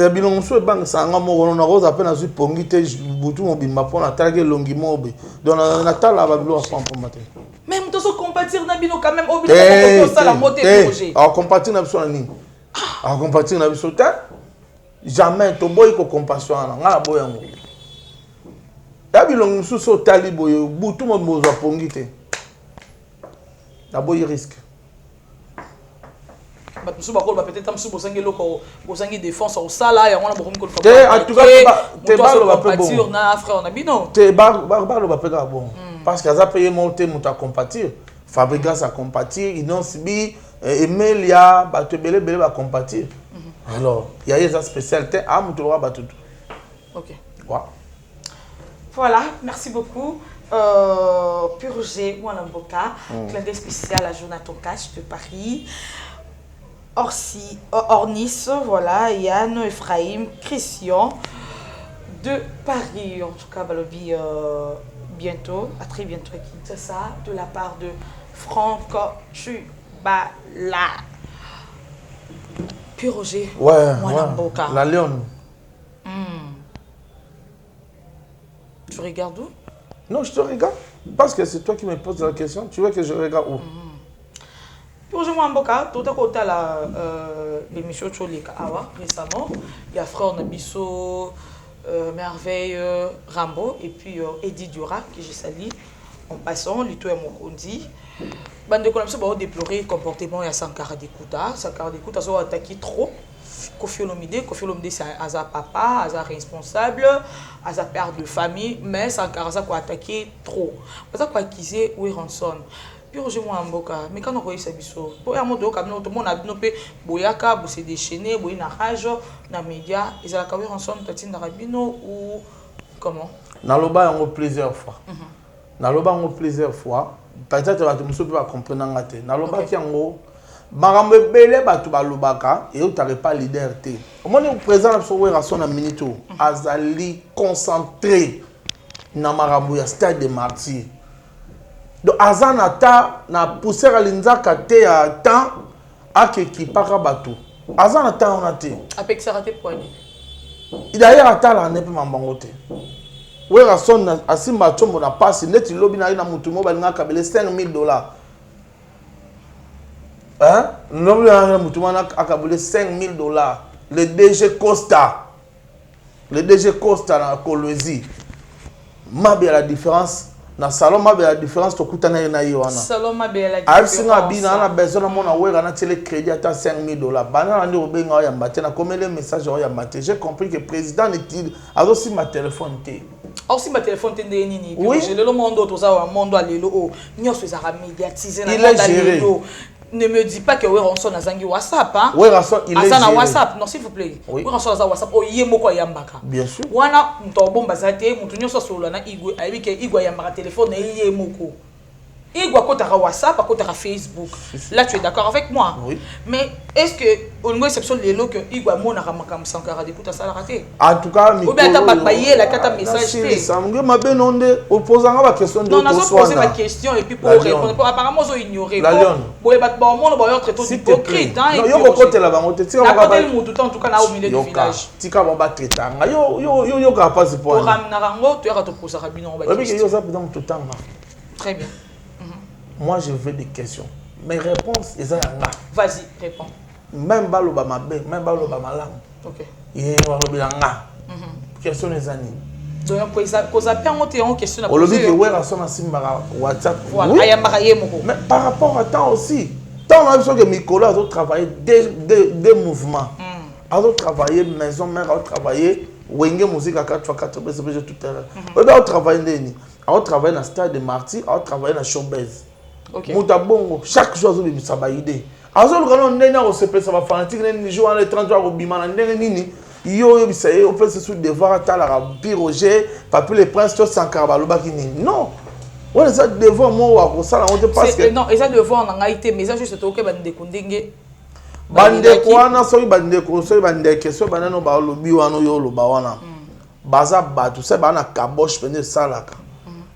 Bilong monsieur bank sanga mo na rose appena zu pongi te butu mo bimba pona tala longi mobe. Donc na tala ba bilo pa pour matin. Même to so compatir na bino quand même obino ko ça la moté projet. Ah compatir na biso na nini? Ah compatir na biso ta jamais to boy ko compassion na ngala boyango. Ya bilong monsieur so tali boyo butu mo mo za pongi te. D'abord il risque. Peut-être que défense au salaire, on a beaucoup de en tout cas, tu vas bon. Parce que ça paye monter, tu vas compatir. Fabrica ça compatir, Inonsibi, Emelia, Batebele, va compatir. Alors, il y a des spécialités à Moutoura Batou. Ok. Voilà, merci beaucoup. Purger Mwanamboka, clin d'œil spécial à Jonathan Cash de Paris. Ornis, voilà, Yann, Ephraim, Christian de Paris. En tout cas, Balobi, bientôt, à très bientôt, c'est ça, de la part de Franck Chubala. Puis Roger, Mwanamboka. La Lyon. Tu regardes où? Non, je te regarde. Parce que c'est toi qui me poses la question. Tu veux que je regarde où? Bonjour Mwanamboka, tout à côté la l'émission Tcholika Awa récemment. Il y a frère Nabiso, Merveille Rambo et puis Eddie Dura que j'ai sali. En passant, Lito et Mokondi. Bande de Konamso va déplorer le comportement de Sankara Dekuta. Sankara Dekuta a attaqué trop. Kofi Olomide c'est un papa, un responsable, un père de famille, mais Sankara a attaqué trop. Parce qu'il a acquisé Weranson. Puis Roger Mwanamboka, mais quand on voit ça, pour un mot comme tout le monde a développé, Boyaka, vous s'est déchaîné, vous na rage, na média, ils ont la Weranson, Tatine Rabino ou comment? Naloba on plusieurs fois. Naloba on plusieurs fois. Peut-être que tu ne peux pas comprendre. Naloba qui en gros, makambo ebele bato balobaka et otare pas leader te omoni président na so wera so na minute azali concentré na makambo ya stade de martyr donc azana ta na pousser alinzaka te ya temps akeki paka bato azana ta on a te apexera te poignet d'ailleurs atala ne pe mambango te wera son asimba chombo na passe neti lobi na ina mutu mo balinga kabele $5,000 hein lobi na mutu mo na akabele $5,000 le DG Costa na Kolwezi mabe la différence na salon mabe la différence to kutana na yo wana salon mabe la différence arsinga bina na besoin na mona wera na tele crédit ata $5,000 bana na obenga ya mbate na komele message ya mbate j'ai compris que président n'est aussi ma téléphone té aussi ma téléphone té nini je le monde toza wa monde alelo o nyoso ezara médiatiser na monde alelo. Ne me dis pas que Weranson a zangi WhatsApp, hein? Weranson, il est géré. WhatsApp, non s'il vous plaît. Oui. Weranson a WhatsApp, oh yemoko yambaka. Bien sûr. Wana mtobo bazate, mutunyo so solana igwe, ayike igwe yambaka téléphone yemoko. Igwe kotaka WhatsApp, kotaka Facebook. Là tu es d'accord avec moi? Oui. Mais est-ce que au niveau exception lelo que igwe mona ramaka Sankara de kuta sala raté? En tout cas, ou bien ta baye la kata message. Ça me m'a non opposant la question de non, on a posé ma question et puis pour répondre. Apparemment, ils ont ignoré. La Lyon. Bon, on va traiter d'hypocrite. Non, yo côté là bas, on te tire. On va pas le mot tout en tout cas là au milieu du village. Tika va battre tanga. Yo capable ce point. Pour Ramnarango, tu as te poser rabino. Oui, que yo ça dans tout temps. Très bien. Moi, je veux des questions. Mes réponses, ils ont là. Vas-y, réponds. Même balo ba mabe, même balo ba malam. OK. Yé wa lobilanga. Question les années. Donc cause a bien monté en question à poser. On le dit que wera son asimbara WhatsApp. Voilà, ayambara yemoko. Mais par rapport à temps aussi. Tant on a vu que Nicolas a travaillé des mouvements. A travaillé maison mère, a travaillé Wenge musique à 4x4 tout à l'heure. On a travaillé ndeni. A travaillé dans stade de Marty, a travaillé dans Showbiz. OK. Mutabongo chaque jour zo bimisa ba idée. Azo lukano ndena ko sepe sa ba fanatique ni jour le 30 jours ko bimana ndenge nini yo bisaye au place sous devoir ta la Roger papi le prince to Sankara baloba kini. Non. On est ça devant moi ko sala on te parce que non, et ça devant on a été mais ça juste to bande kundenge. Bande ko ana so bande ko so bande ke so banano ba lobi wano yo lo ba wana. Baza ba tout ça ba na kabosh pende salaka.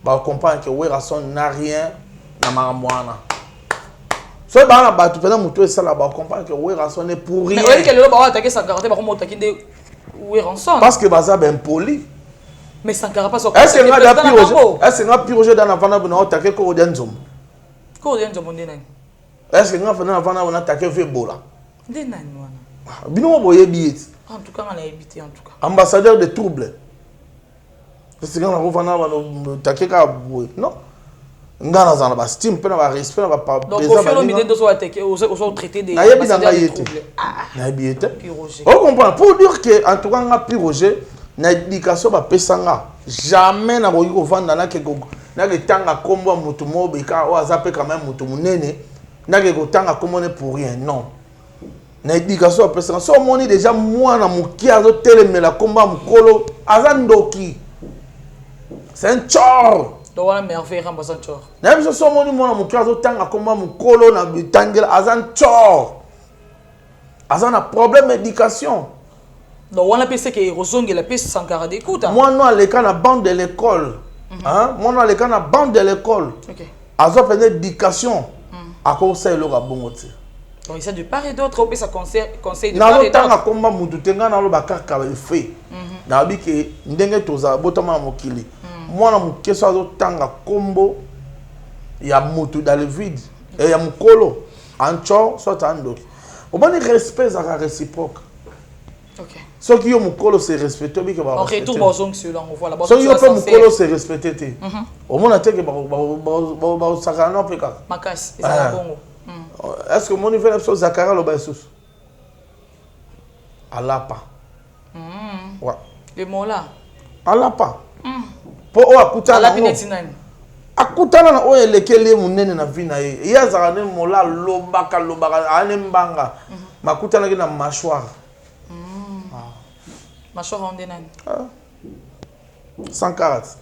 Ba comprendre que Wera son n'a rien na maramwana. So ba na ba tout pende muto sala ba comprendre que Wera son est pour rien. Mais oui que le ba attaquer Sankara ba ko attaquer de Wera son. Parce que baza ben poli. Mais Sankara pas so. Est-ce que nga piroger? Est-ce que nga piroger dans la vana na attaquer ko Denzom? Ko Denzom ndena. Est-ce que nga vana na attaquer Vebola? Ndena ni wana. Bino boye biet. En tout cas on a évité en tout cas. Ambassadeur de trouble. Est-ce que nga vana na attaquer ka boye? Non. Ngana zana ba steam pe na ba respect na ba pa donc au fait l'homme de so attaquer au traité des ambassadeurs de trouble. Na biete. On comprend pour dire que en tout cas nga piroger na éducation ba pesanga jamais na ko vanda na ke go na ke tanga kombo mutu mobe ka o azape quand même mutu munene na ke go tanga kombo ne pour rien non na éducation ba pesanga so moni déjà moi na muki azo telemela komba mukolo azandoki c'est un chor donc on a merveille rambasan chor na biso so moni moi na muki azo tanga komba mukolo na bitangela azan chor azana problème d'éducation. Donc on a pensé que Rosong la piste Sankara d'écoute. Moi non les cas na bande de l'école. Hein? Moi non les cas na bande de l'école. OK. Azo fait éducation. À cause ça le rabongote. Donc il s'agit de part et d'autre au ça conseil de part et d'autre. Na komba mutu tenga na lo bakaka ba fait. Na bi ke ndenge toza botama mokili. Moi na mukeso azo tanga kombo ya mutu dans le vide et ya mukolo ancho soit ando. Au bon respect ça réciproque. OK. Ceux qui ont mon colo se respectent bien que va. On retourne aux ongles sur on voit là-bas. Ceux qui ont mon colo se respectent. Au moins attaque ba sakana peka. Makas, ça bongo. Est-ce que mon niveau est Zakara lo ba sous? Alapa. Ouais. Le mot là. Alapa. Po o akuta la pineti nani. Akutana na o elekele munene na vina ye. Ya zakane mola lobaka ane mbanga. Makutana ki na mâchoire. Mâchoire en dénan. 140.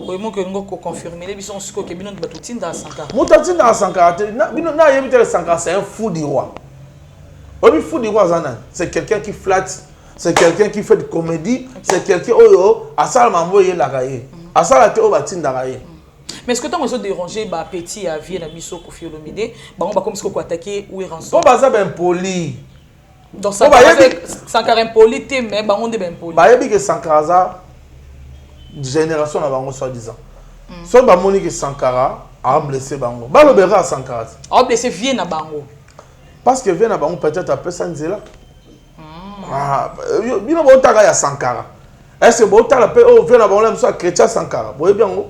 vraiment que nous confirmer les bisons ce que bino batutinda Sankara. Mutatinda Sankara, bino na yebite Sankara c'est un fou du roi. Obi fou du roi Zanan, c'est quelqu'un qui flatte, c'est quelqu'un qui fait de comédie, c'est quelqu'un oyo asala mambo ye la gaye. Asala te o batinda gaye. Mais est-ce que tu as dérangé bah petit à vie na biso Koffi Olomide, bah on va comme ce qu'on attaquer ou rançon. Bon bah ça ben poli. Donc Sankara impoli te mais bah on est ben poli. Bah yebi que Sankara génération na bango soi-disant. So ba moni que Sankara a blessé bango. Ba le bera Sankara. A blessé vie na bango. Parce que vie na bango peut-être après Sanzela. Ah, bino bo taka ya Sankara. Est-ce que bo taka pe o vie na bango la so chrétien Sankara. Boye bien ngo.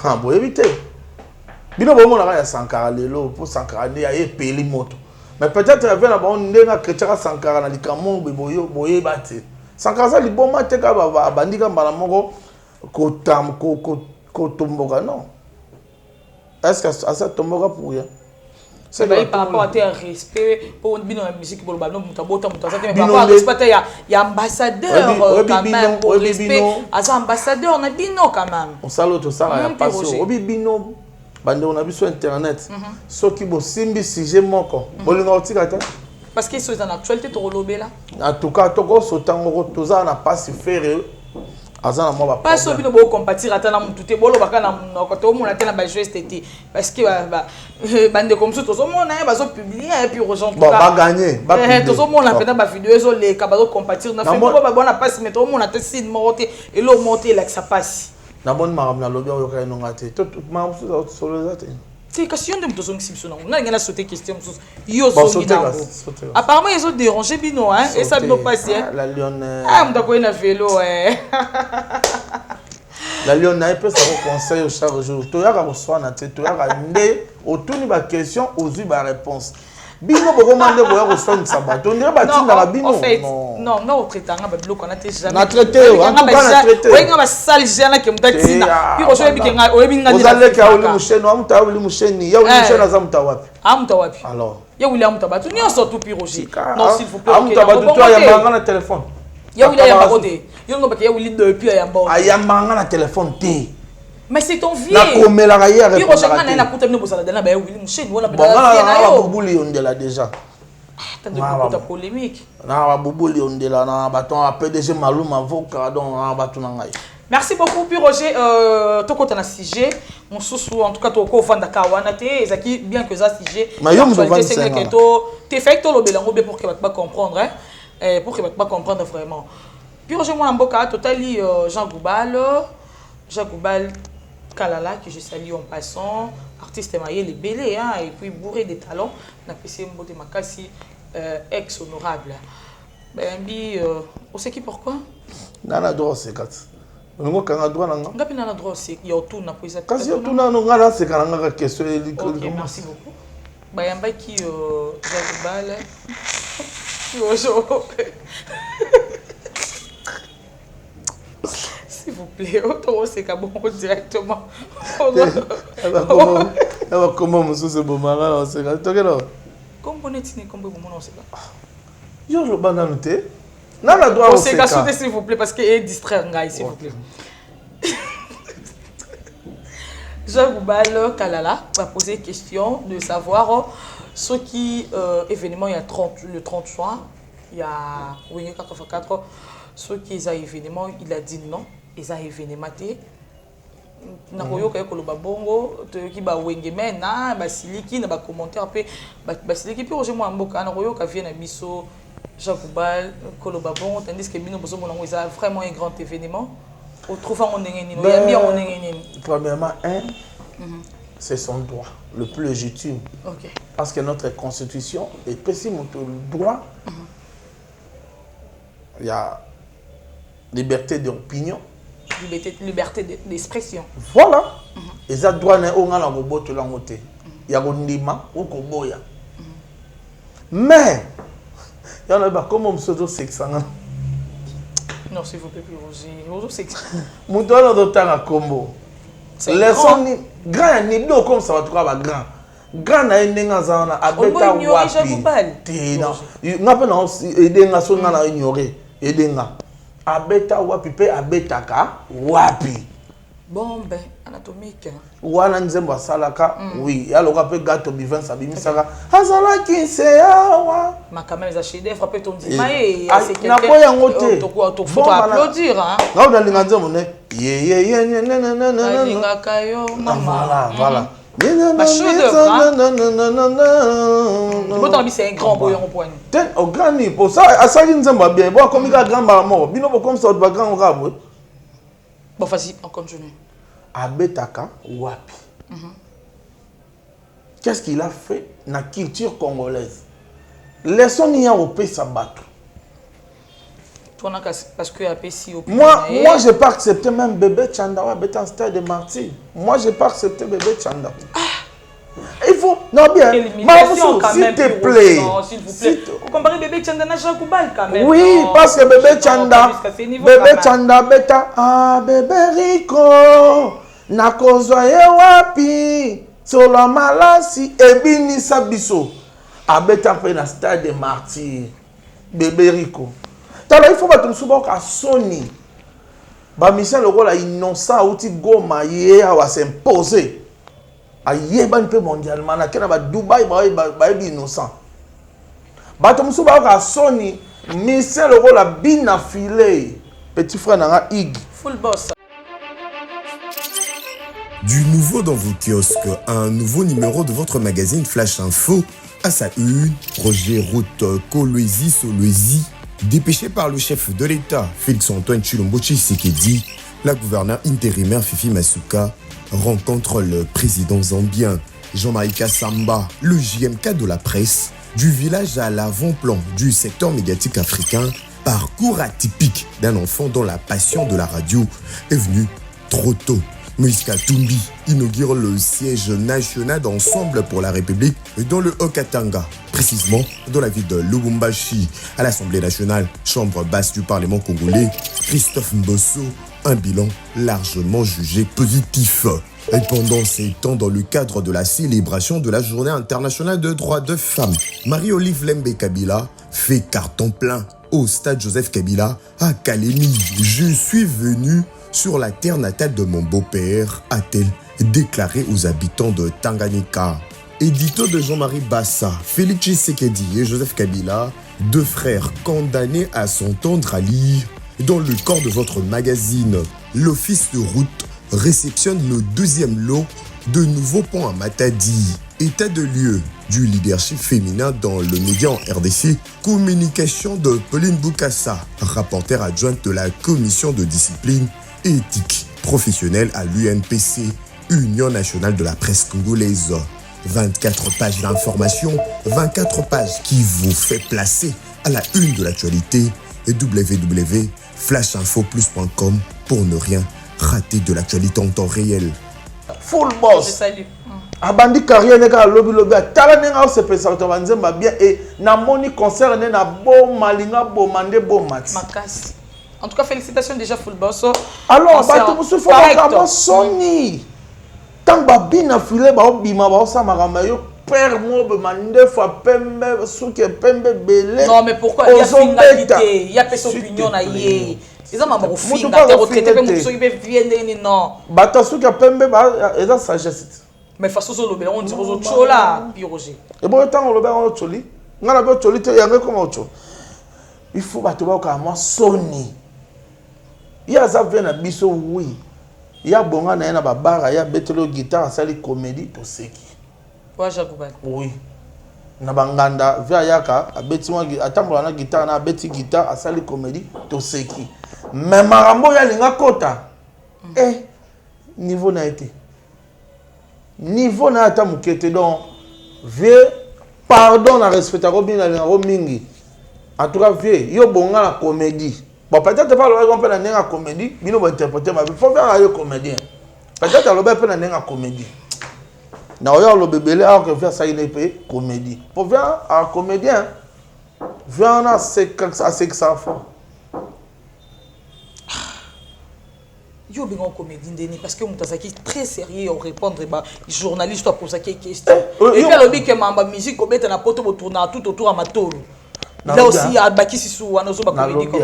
Ah, boye vite. Bino bo mona ya Sankara lelo pour Sankara ne ya peli moto. Mais peut-être vie na bango ndenga chrétien Sankara na likamon boyo boye bate. Sankara za liboma te ka ba bandika mbala moko ko tomboka non. Est-ce que ça tomboka pour rien? C'est par rapport à tes respect pour bino la musique pour le ballon mutabota mutaza mais par rapport à respect il y a ambassadeur quand même pour respect à ça ambassadeur on a bino quand même. On salue tout ça la passion. Obi bino bande on a vu sur internet. Ceux qui bo simbi sujet moko. Bolinga otika ta. Parce qu'ils sont en actualité to lobé là. En tout cas to go sotango to za na pas faire azana mo ba pas so bino bo compatir atana mutute bolo baka na côté au mona tena ba jouer cet parce que bande comme ça to so mona ba so publier et puis rejoindre bon ba gagner ba publier to so mona pena ba vidéo zo les ka ba so compatir na fait ba bona passe mais to mona te sin monter et l'eau monter là que ça passe na bonne maram na lobby yo ka no ngate to maram so solo zate. C'est question de me si on a sauté question yo apparemment ils ont dérangé bino hein et ça bino passé la lionne ah on doit na vélo la lionne a peu ça conseil chaque jour to ya ka so na te to ya ka nde autour ba question ozu ba réponse bino bo commander bo ya ko so nsaba to ndé ba tinda la bino non non traitanga ba bloc on a été jamais na traité en tout cas na traité oui nga ba sale jana ke mutatina puis ozo ebi ke nga oyebi nga ni ozale ka oli musheni wa muta oli musheni ya oli musheni za muta wapi muta wapi alors ya William Tabatu ni surtout puis Roger non s'il vous plaît muta ba to ya manga na téléphone ya William Bakote yo ngo ba ke ya William depuis ya mbo ya manga na téléphone té. Mais c'est ton vieux. Na komela ga ya répondre. Puis Roger na kuta bino bosala dana ba William Musheni wala ba na yo. Bubuli ondela déjà. T'as de beaucoup de polémique. Na bubuli ondela na baton a PDG Maluma avocat donc na baton ngai. Merci beaucoup puis Roger toko tana sujet mon sousou en tout cas toko fanda kawana te ezaki bien que ça sujet. Mais yo mo vandi ça. T'es fait to lo belango be pour que pas comprendre hein pour que pas comprendre vraiment. Puis Roger moi mboka totali Jean Goubal Kalala que je salue en passant, artiste maillé les belés hein et puis bourré de talents, na PC Mbote Makasi ex honorable. Ben bi on sait qui pourquoi? Nana droit c'est kat. Ngo kanga droit nanga. Ngapi nana droit c'est il y a tout na poisa. Kasi yo tout na ngala c'est kana ngaka question eli. OK, merci beaucoup. Ba yamba qui Jacobal. Yo. S'il vous plaît, autant c'est qu'à bon directement. Comment monsieur c'est bon mara c'est là. Toi quel comme bonetine comme bon on sait pas. Yo le banane té. Nana droit c'est qu'à sauter s'il vous plaît parce que est distrait ngai s'il vous plaît. Jean Goubal Kalala va poser question de savoir ce qui événement il y a le 30 juin, il y a Wenge 84 ce qui est événement il a dit non. Eza événement té na koyoka ko lo babongo to ki ba wenge mena basiliki na ba commentaire pe basiliki puis Roger moi mboka na koyoka vient na biso Jean Goubal ko lo babongo tandis que bino bozo mona eza vraiment un grand événement au trouver on ngeni no ya bien on ngeni premièrement c'est son droit le plus légitime. OK. Parce que notre constitution est précis le droit. Il y a liberté d'opinion. Liberté d'expression. Voilà. Et ça droit n'est au ngala go boto la ngote. Ya go ndima ou ko boya. Mais il y en a pas comme pseudo sexanga. Non, s'il vous plaît, Roger. Sex. Mutono do tanga combo. Les son grand ni do comme ça va trouver ba grand. Grand na ndenga zana abeta wapi. Ngapa na edenga so ngana ignorer edenga. Abeta wapi pe abetaka wapi Bombe anatomique. Wana nzembo asalaka, oui, ya loka pe gato bivin sabimisaka. Azalaki seawa. Ma quand même za chef frappé ton dit mais c'est quelqu'un. Na ko yango te. Faut applaudir hein. Nga on linga nzembo ne. Ye na. Linga kayo mama. Voilà. Ma chou de c'est un grand boyon au point. Ten au grand ni pour ça asali nzembo bien. Bon comme il a grand mort. Bino comme ça ba grand rabo. Bon, vas-y, on continue. Abetaka wapi. Qu'est-ce qu'il a fait dans la culture congolaise? Laissons y au pays sabato. Parce que moi, je n'ai pas accepté même bébé Tchandawa bête en stade de martyr. Moi, je n'ai pas accepté bébé Tchandawa. Il faut. Non, bien. S'il te plaît. S'il vous plaît. Vous comparez bébé Tchanda à Jacques Koubal quand même. Oui, parce que bébé Tchanda. Bébé Tchanda, bêta. Ah, bébé Rico. Nakozoye wapi. Solo malasi. Ebini sabiso. Abeta pe na stade de martyr. Bébé Rico. Tala, il faut que tu sois à Sony. Ba Michel Logola innocent outi goma ye a s'imposer. Aye ban pe mondialement na kena ba Dubai ba innocent. Ba to musu ba ka Sony Michel Logola bina filé. Petit frère na Ig. Full boss. Du nouveau dans vos kiosques, un nouveau numéro de votre magazine Flash Info. À sa une, Roger Route Kolwezi Solwezi. Dépêché par le chef de l'État, Félix-Antoine Tshilombo Tshisekedi, la gouverneure intérimaire Fifi Masuka rencontre le président zambien Jean-Marie Kassamba, le JMK de la presse, du village à l'avant-plan du secteur médiatique africain, parcours atypique d'un enfant dont la passion de la radio est venue trop tôt. Moïse Katumbi inaugure le siège national d'Ensemble pour la République dans le Haut-Katanga, précisément dans la ville de Lubumbashi, à l'Assemblée nationale, chambre basse du Parlement congolais. Christophe Mbosso, un bilan largement jugé positif. Et pendant ces temps, dans le cadre de la célébration de la Journée internationale de droits de femmes, Marie-Olive Lembe Kabila fait carton plein au stade Joseph Kabila à Kalemi. Je suis venu sur la terre natale de mon beau-père, a-t-elle déclaré aux habitants de Tanganyika. Édito de Jean-Marie Bassa, Félix Tshisekedi et Joseph Kabila, deux frères condamnés à s'entendre à lire. Dans le corps de votre magazine, l'Office de route réceptionne le deuxième lot de nouveaux ponts à Matadi. État de lieu du leadership féminin dans le média en RDC, communication de Pauline Boukassa, rapporteure adjointe de la commission de discipline et éthique professionnelle à l'UNPC, Union nationale de la presse congolaise. 24 pages d'informations, 24 pages qui vous fait placer à la une de l'actualité et www.flashinfoplus.com pour ne rien rater de l'actualité en temps réel. Full boss. Abandi carrière neka lobby tala nenga se pesa to banzemba bien et na moni concert na bo malinga bo mande bo mati. Makasi. En tout cas, félicitations déjà Full Boss. Alors, bato musu faut pas Sony. Tant ba bina filé ba obima ba osamara yo père mo be mande fois pembe souke pembe belé. Non mais pourquoi il y a finalité, il y a pas opinion na yé. Ils ont maman finga te retraité pe musu be vienne non. Bato souke pembe ba eza sagesse. Mais façon zo lobela on dit aux chola piroger. Et bon temps on lobela on choli. Ngana be choli te yanga comme autre. Il faut bato ba ka moi Sony. Il y a ça vient à biso oui. Il y a bonga na na babara, il y a betelo guitare sali comédie to seki. Wa Jacobal. Oui. Na banganda via yaka abeti wa atambola na guitare na abeti guitare sali comédie to seki. Mais marambo ya linga kota. Niveau na été. Niveau na ata mukete donc vieux pardon na respecta ko bien na mingi. En tout cas vieux yo bonga la comédie. Bon, peut-être pas le faire la comédie, mais nous va interpréter, mais il faut faire un comédien. Peut-être le faire la comédie. D'ailleurs, le bébé là, on fait ça, il est payé comédie. Pour faire un comédien, viens à ce que ça fait. Yo bien en comédie parce que Moutazaki très sérieux au répondre bah journaliste à poser quelques questions. Et puis le bic que ma musique comme est na poto tourner tout autour à Matolo. Là aussi à Baki Sissou à nos comédie comme.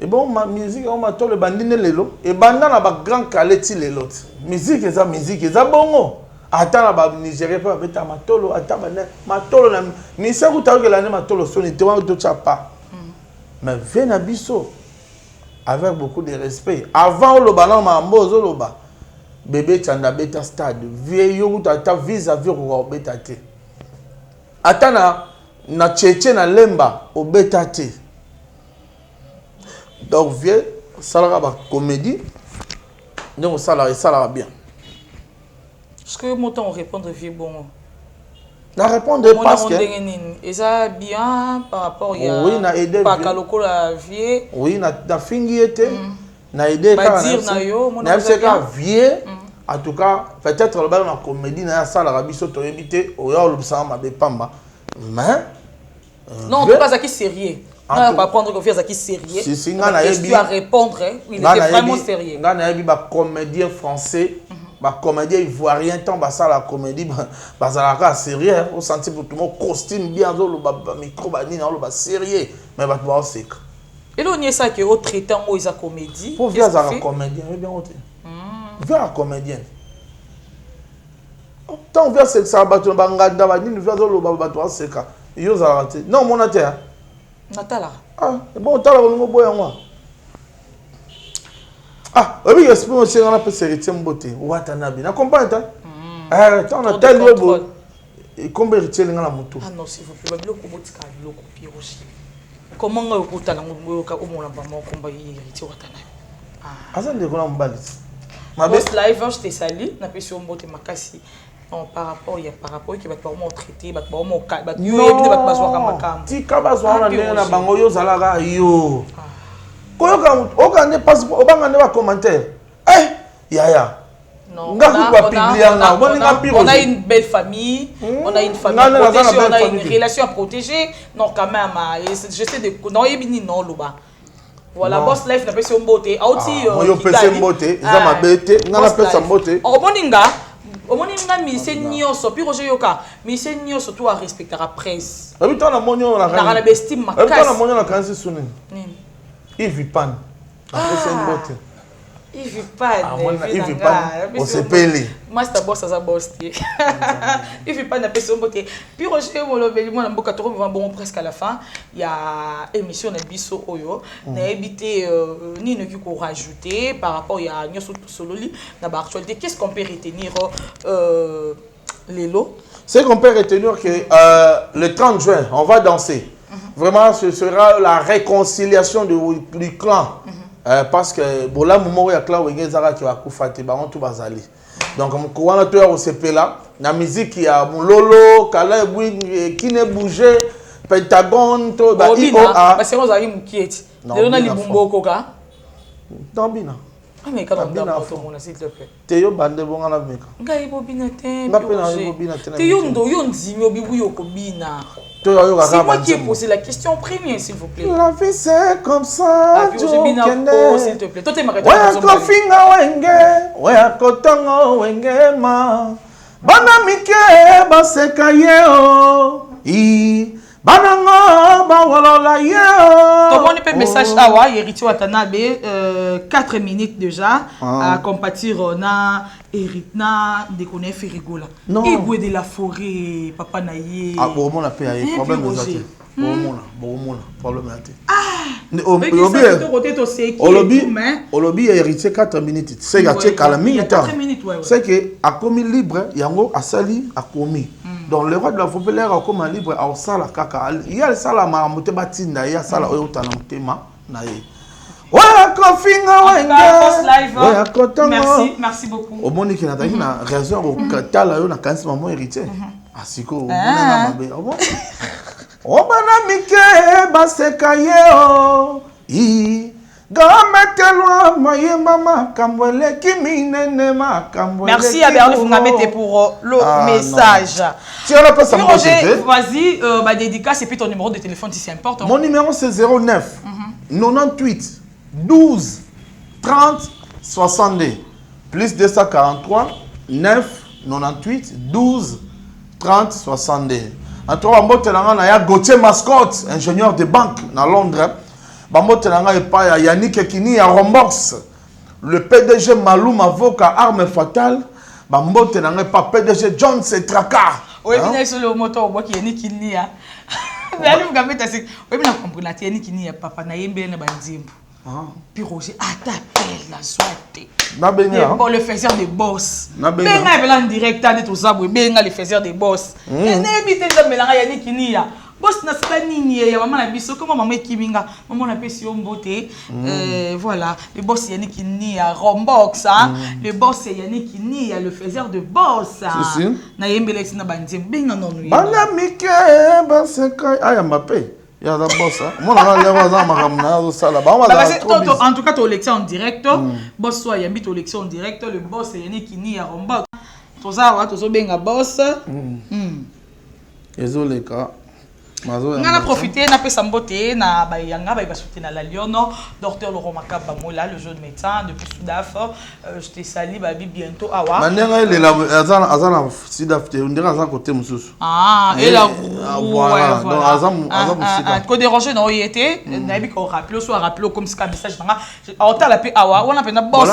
Et bon, ma musique, on m'a tout le bandine lelo. Et banda na ba grand kaleti lelo. Musique, eza musique, eza bongo. Attends la ba Nigeria pas beta matolo, attends matolo na misa kuta que l'année matolo soni te wa to chapa. Mais vena biso avec beaucoup de respect. Avant le bana mambozo loba. Bébé tanda beta stade. Vieyo ta vis-à-vis au beta te. Attends na tchétché na lemba au beta te. Donc, vieux, ça la comédie. Donc, ça la bien. Est-ce que mon temps répondre vieux bon? La répondre parce que. Et ça bien par rapport à. Oui, na aidé. Pas caloko la vieux. Oui, na fingi était. Na aidé. Pas dire na yo. Na c'est que vieux. En tout cas, peut-être le bal na comédie na ça la rabiso to éviter. Au y'a le sang ma bepamba. Mais. Non, pas ça qui sérieux. On ne va pas prendre confiance à qui sérieux. Si, tu as répondre, il était vraiment sérieux. On a vu un comédien français, un comédien ivoirien, tant que ça la comédie, ça la sérieux. On sentit pour tout le monde costume bien, le micro, le sérieux. Mais on va se faire. Et là, on y a ça qui est au traitant où ils ont comédie. Pour voir ça la comédien, bien on voir la comédienne. Tant que ça ça va battre bangada, va dire le battre c'est ça. Yo ça raté. Non, mon atterre. Natala. Ah, bon, t'as la bonne boy en moi. Ah, oui, je suis aussi dans la série beauté. Watanabe. Na comprends ça? On a tel lieu beau. Et combien de temps la moto? Ah non, s'il vous plaît, le cobotika le copier aussi. Comment on peut t'en au mon maman combat héritier Watanabe. Ah, ça ne connaît pas. Ma belle live, je te salue, na pession beauté makasi. Non, par rapport qui va pas traiter, va pas mon cas, va ti kabazwa na ndenge na bango yo zalaka yo. Koyoka okande passe obanga ne ba commentaire. Yaya. Non. On a une belle famille, on a une famille protégée, on a une relation à protéger. Non, quand même, j'essaie de non yebini non loba. Voilà, boss life n'a pas son beauté. Auti yo pese beauté, za mabete, na pesa beauté. Oh moninga au moins il s'est nioso puis Roger Yoka mais c'est nioso surtout à respecter la presse. Et puis toi la monio la la estime ma casse. Et puis toi la monio la cancer sonné. Il vit pas. Après c'est une beauté. Il vit pas. Il vit pas. On s'est payé. Moi c'est boss ça boss. Il vit pas na personne beauté. Puis Roger Molobeli moi na mboka trop bon presque à la fin. Il y a émission na biso oyo na éviter ni ne qui qu'on rajouter par rapport il y a nyoso sololi na ba actualité. Qu'est-ce qu'on peut retenir Lélo? C'est qu'on peut retenir que le 30 juin on va danser. Vraiment ce sera la réconciliation du clan. Parce que bon là moment où il y a clan Wengezara qui va kufate ba on tout bazali. Donc on a tout au CP là, la musique il y a Lolo, Kala qui ne bougeait, Pentagone, tout ba IOA. Parce que on a eu Mukieti. Le on a li bumbo koka. Dambina. Ah mais quand on a tout mon s'il te plaît. Théo bande bon na meka. Ngai bobina te. Bobina te. Théo ndo yo nzinyo bibu yo kobina. C'est moi qui ai posé la question première, s'il vous plaît. La vie c'est comme ça. S'il te plaît. Toi, t'es ma réponse. Ouais, kotongo wenge ma. Bana mike basekayeo. Banango ba wala yeo. Comment on peut message awa Héritier Watanabe 4 minutes déjà à compatir na Eritna de connaître Ferigola. Igwe de la forêt papa naie. Ah bon on a pas problème de ça. Bon problème là. Au lobby Héritier 4 minutes. C'est gâté à la minute. C'est que a commis libre yango asali a commis. Donc le roi de la populaire a comme libre à sala kaka. Il y a ça la mamote batinda, il y a ça la oyota na mutema na ye. Merci beaucoup. Au monde qui n'a pas raison au katala yo na kansi maman héritier. Asiko na mabe. O bana mike basekayeo. Merci à Bernie Fungamete pour le message. Si on a pas ça, vas-y, ma dédicace et puis ton numéro de téléphone si c'est important. Mon numéro c'est 09 98 12 30 62 plus 243 9 98 12 30 62. En trois mots, il y a Gauthier Mascotte, ingénieur de banque dans Londres. Bambote nanga epa Yannick Kini ya Rombox. Le PDG Maloum avocat arme fatale. Bambote nanga epa PDG John Setraka. Oui, bien sûr le moto bois qui Yannick Kini ya. Mais allez vous gamete c'est. Oui, bien comprendre la Yannick Kini ya papa na yembe na banzimbo. Puis Roger t'appelle la soirée. Bon, le faiseur des boss. Benga est en direct à tout ça, benga le faiseur des boss. N'habitez pas mélanger Yannick Kini ya. Boss n'a pas ni ya maman na biso comment maman Kiminga, maman na pesi beauté. Voilà, le boss Yannick Kini ya Rombox hein. Le boss Yannick Kini ya le faiseur de boss. Na yembele na bandim benga non oui. Bana mike ba sekai aya mapé. Il y a d'abord ça. Moi, en tout cas, tu as l'élection en direct. Boss, soit Yambi, tu as l'élection en direct. Le boss, c'est Yannick Kini à Rombox. Tout ça, tu as bien boss. Désolé, cas. On a profité, on a fait samboté, on a soutenir la Lyon, docteur Laurent Makaba Mola, le jeune médecin depuis Soudaf. Je te salue, babi bientôt. Awa. Maintenant, il est là, Azan Soudaf, on dirait Azan côté Moussous. Ah, et là, voilà. Donc Azan Moussous. Quand déranger dans l'IET, on a vu qu'on rappelle, soit rappelé comme ce message. On t'a appelé Awa, on a fait un boss.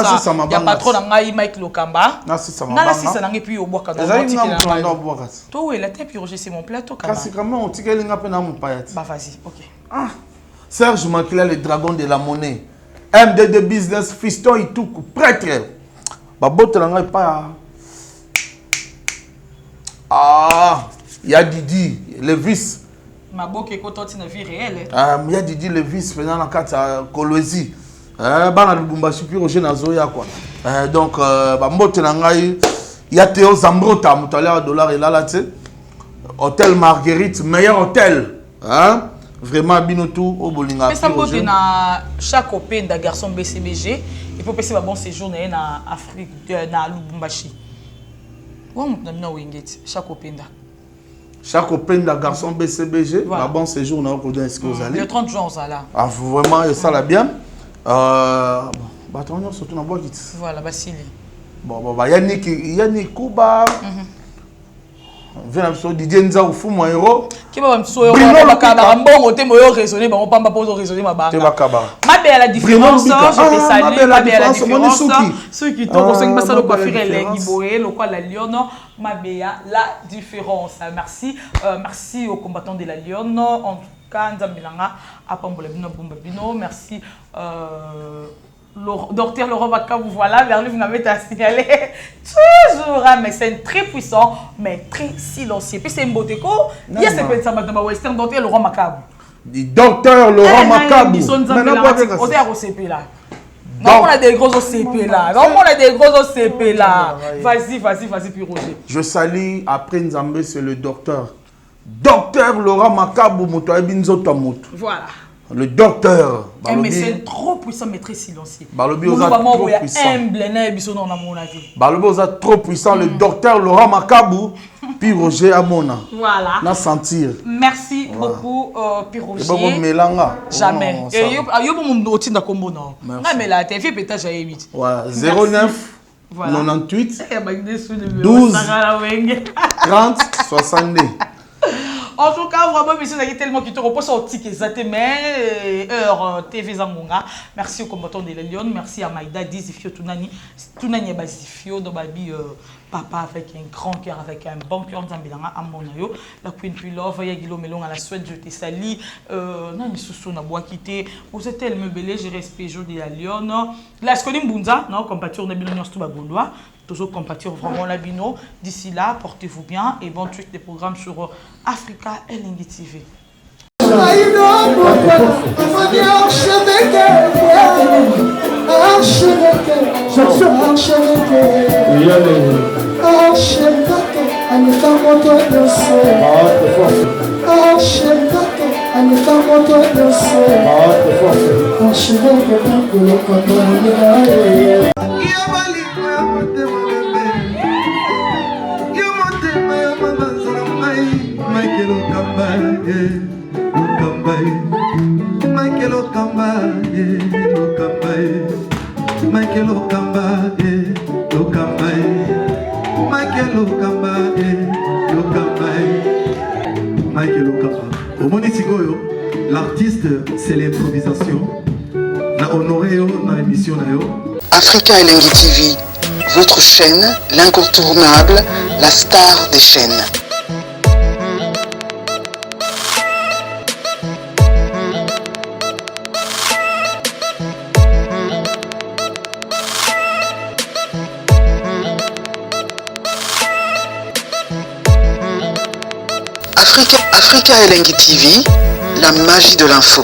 Il y a pas trop d'angaï Mike Lokamba. Non, si ça m'a. Non, si ça n'a plus au bois. Toi, la tête, puis Roger, c'est mon plateau. C'est comment on tire bah vas-y, ok. Ah. Serge Mankila, le dragon de la monnaie. MD2 Business, fiston et tout, prêtre. Bah botte là pas. Ah, il y a Didi, le vice. Ma boque est contente de vie réelle. Ah, il y a Didi le vice pendant la carte à Kolwezi. Bah le Bumbashi puis Roger Nazoya quoi. Donc bah botte là il y a Théo Zambrota, tout à l'heure dollar et là tu sais. Hôtel Marguerite, meilleur hôtel. Hein? Vraiment, binotou au Bolinga. Mais ça peut na chaque open d'un garçon BCBG, il faut passer un bon séjour dans Afrique, dans Lubumbashi. Où on a mis chaque open da. Chaque open d'un garçon BCBG, un bon séjour dans le 30 juin ça là. Ah vraiment, ça l'a bien. Bah on surtout dans bois. Voilà, Basili. Bon, Yannick Kuba. Venez sur Didier Nza ou Fou Moiro. Qui va me souhaiter un bon côté, moi raisonner, mais on pas pas poser raisonner ma barre. Ma belle la différence, je te salue. Ma belle la différence. Ceux qui t'ont conseillé pas ça le coiffure les Guiboé, le quoi la Lyon, ma belle la différence. Merci, merci aux combattants de la Lyon. En tout cas, Nzambilanga à Pambolabino Bombabino. Merci. Docteur Laurent Makaba, voilà, vers lui, vous m'avez signalé toujours un médecin très puissant, mais très silencieux. Puis c'est un beau déco. Il y a ce médecin de Western, docteur Laurent Makaba. Docteur Laurent Makaba. On a des gros OCP là. On a des gros OCP là. Vas-y, puis Roger. Je salue après Nzambé, c'est le docteur. Docteur Laurent Makaba, voilà. Le docteur. Mais c'est trop puissant, mais très silencieux. Balobi trop puissant. Le docteur Laurent Makabou, puis Roger Amona. Voilà. Na sentir. Merci beaucoup, puis Roger. Jamais. Et voilà. 09 98 12 30 62. En tout cas, vraiment, monsieur, vous avez tellement qui te repose au ticket, mais heure TV Zangonga. Merci aux combattants de la Lyon. Merci à Maïda Dizifio Tunani. Tunani Bazifio, dans Babi, papa avec un grand cœur, avec un bon cœur, Zambilanga, à Monayo. La Queen Pilov, Yagilo Melon à la Suède, je te salue. Non, Soussou n'a bois quitté. Vous êtes tellement belé, je respecte de la Lyon. La Skolim Bunza, non, compature de Bilonios Toubagoulwa. Toujours compatir vraiment la bino. D'ici là, portez-vous bien et bonne suite des programmes sur Africa LNG TV. l'artiste, c'est l'improvisation. Na honoré yo na émission na yo. Africa Elengi TV, votre chaîne, l'incontournable, la star des chaînes. Africa Elengi TV, la magie de l'info.